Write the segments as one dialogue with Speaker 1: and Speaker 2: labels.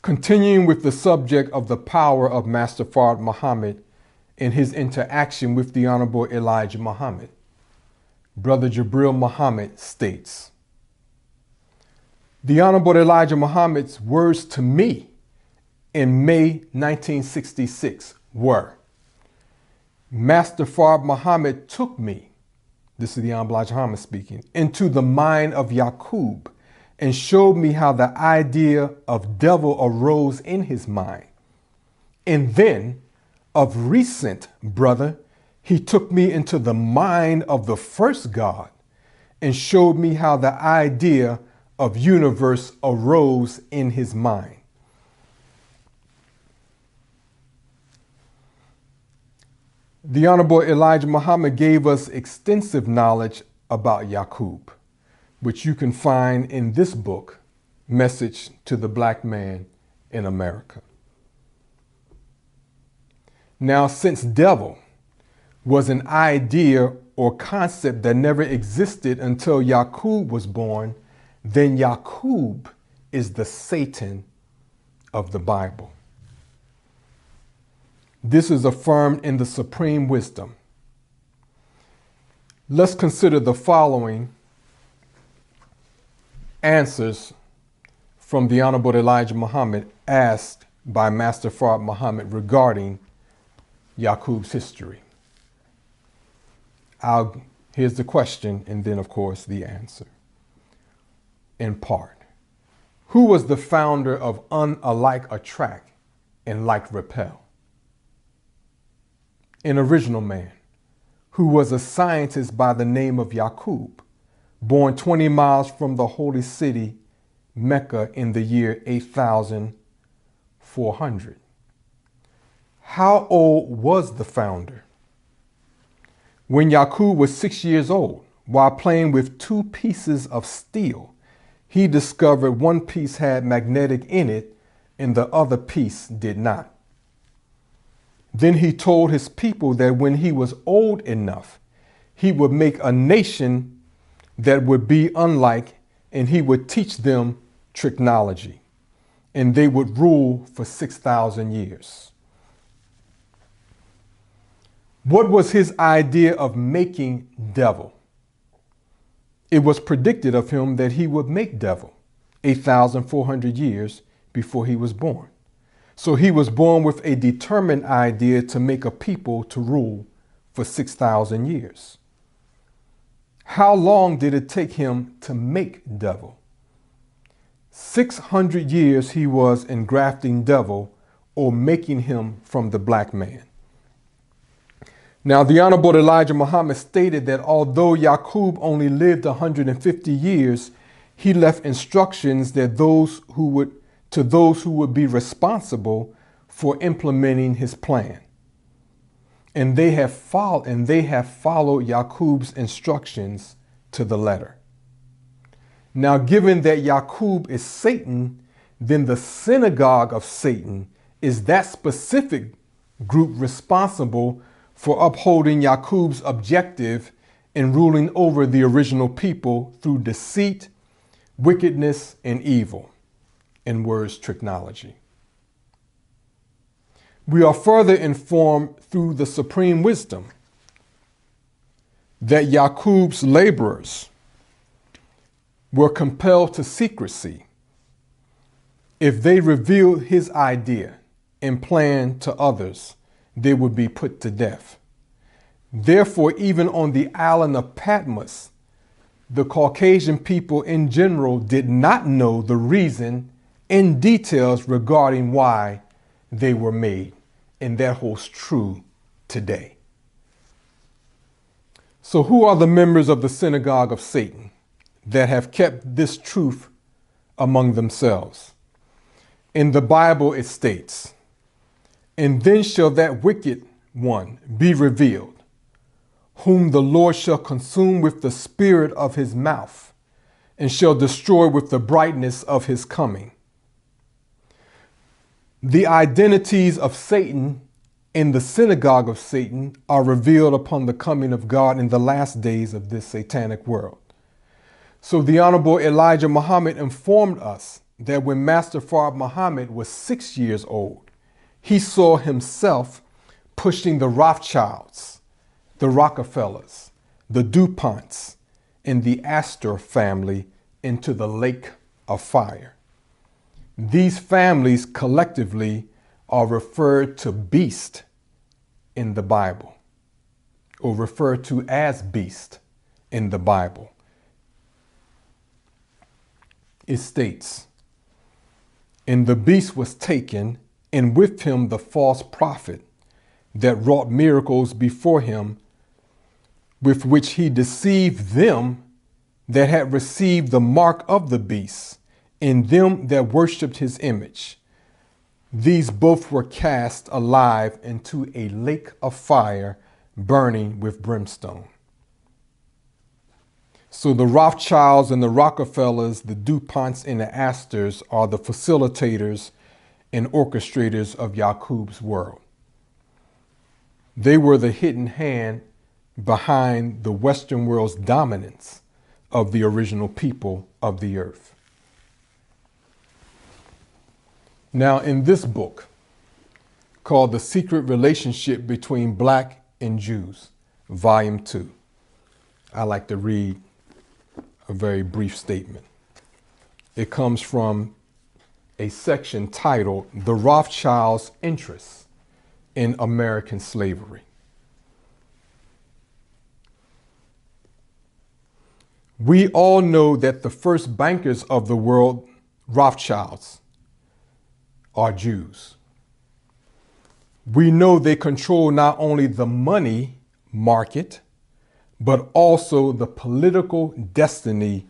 Speaker 1: Continuing with the subject of the power of Master Fard Muhammad in his interaction with the Honorable Elijah Muhammad, Brother Jabril Muhammad states, the Honorable Elijah Muhammad's words to me in May 1966 were, Master Fard Muhammad took me, this is the Honorable Elijah Muhammad speaking, into the mind of Yaqub and showed me how the idea of devil arose in his mind. And then, of recent, brother, he took me into the mind of the first God and showed me how the idea of universe arose in his mind. The Honorable Elijah Muhammad gave us extensive knowledge about Yaqub, which you can find in this book, Message to the Black Man in America. Now, since devil was an idea or concept that never existed until Yaqub was born, then Yaqub is the Satan of the Bible. This is affirmed in the Supreme Wisdom. Let's consider the following answers from the Honorable Elijah Muhammad asked by Master Fard Muhammad regarding Yaqub's history. Here's the question and then, of course, the answer. In part, who was the founder of unalike attract and like repel? An original man who was a scientist by the name of Yaqub, born 20 miles from the holy city, Mecca, in the year 8400. How old was the founder? When Yaqub was 6 years old, while playing with two pieces of steel, he discovered one piece had magnetic in it and the other piece did not. Then he told his people that when he was old enough, he would make a nation that would be unlike, and he would teach them technology, and they would rule for 6,000 years. What was his idea of making devil? It was predicted of him that he would make devil 8,400 years before he was born. So he was born with a determined idea to make a people to rule for 6,000 years. How long did it take him to make devil? 600 years he was engrafting devil or making him from the black man. Now, the Honorable Elijah Muhammad stated that although Yaqub only lived 150 years, he left instructions that those who would be responsible for implementing his plan. And they have followed Yaqub's instructions to the letter. Now, given that Yaqub is Satan, then the Synagogue of Satan is that specific group responsible for upholding Yaqub's objective in ruling over the original people through deceit, wickedness, and evil. In words, technology. We are further informed through the Supreme Wisdom that Yaqub's laborers were compelled to secrecy if they revealed his idea and plan to others, they would be put to death. Therefore, even on the island of Patmos, the Caucasian people in general did not know the reason in details regarding why they were made, and that holds true today. So who are the members of the Synagogue of Satan that have kept this truth among themselves? In the Bible it states, and then shall that wicked one be revealed, whom the Lord shall consume with the spirit of his mouth, and shall destroy with the brightness of his coming. The identities of Satan in the Synagogue of Satan are revealed upon the coming of God in the last days of this satanic world. So the Honorable Elijah Muhammad informed us that when Master Fard Muhammad was 6 years old, he saw himself pushing the Rothschilds, the Rockefellers, the DuPonts, and the Astor family into the lake of fire. These families collectively are referred to beast in the Bible, or referred to as beast in the Bible. It states, "And the beast was taken, and with him the false prophet that wrought miracles before him, with which he deceived them that had received the mark of the beast, and them that worshipped his image. These both were cast alive into a lake of fire, burning with brimstone." So the Rothschilds and the Rockefellers, the DuPonts and the Astors are the facilitators and orchestrators of Yaqub's world. They were the hidden hand behind the Western world's dominance of the original people of the earth. Now, in this book called The Secret Relationship Between Black and Jews, Volume 2, I like to read a very brief statement. It comes from a section titled "The Rothschilds' Interests in American Slavery." We all know that the first bankers of the world, Rothschilds, are Jews. We know they control not only the money market, but also the political destiny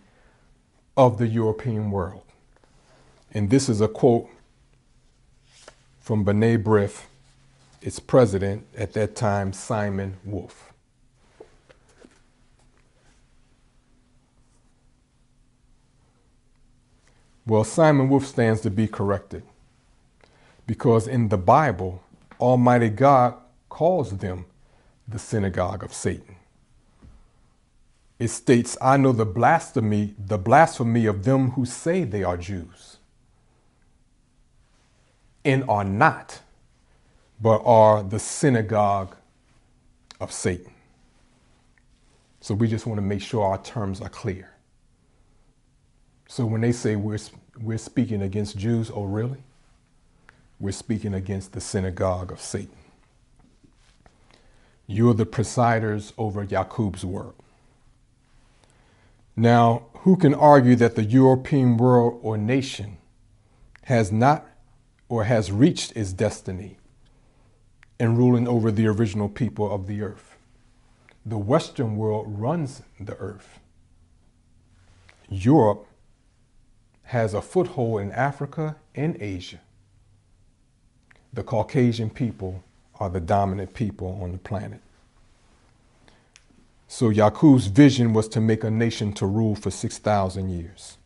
Speaker 1: of the European world. And this is a quote from B'nai B'rith, its president at that time, Simon Wolf. Well, Simon Wolf stands to be corrected, because in the Bible, Almighty God calls them the Synagogue of Satan. It states, "I know the blasphemy of them who say they are Jews and are not, but are the synagogue of Satan." So we just want to make sure our terms are clear. So when they say we're speaking against Jews, oh really? We're speaking against the synagogue of Satan. You're the presiders over Yaqub's world. Now, who can argue that the European world or nation has not or has reached its destiny in ruling over the original people of the earth? The Western world runs the earth. Europe has a foothold in Africa and Asia. The Caucasian people are the dominant people on the planet. So Yaqub's vision was to make a nation to rule for 6,000 years.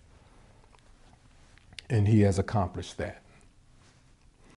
Speaker 1: And he has accomplished that.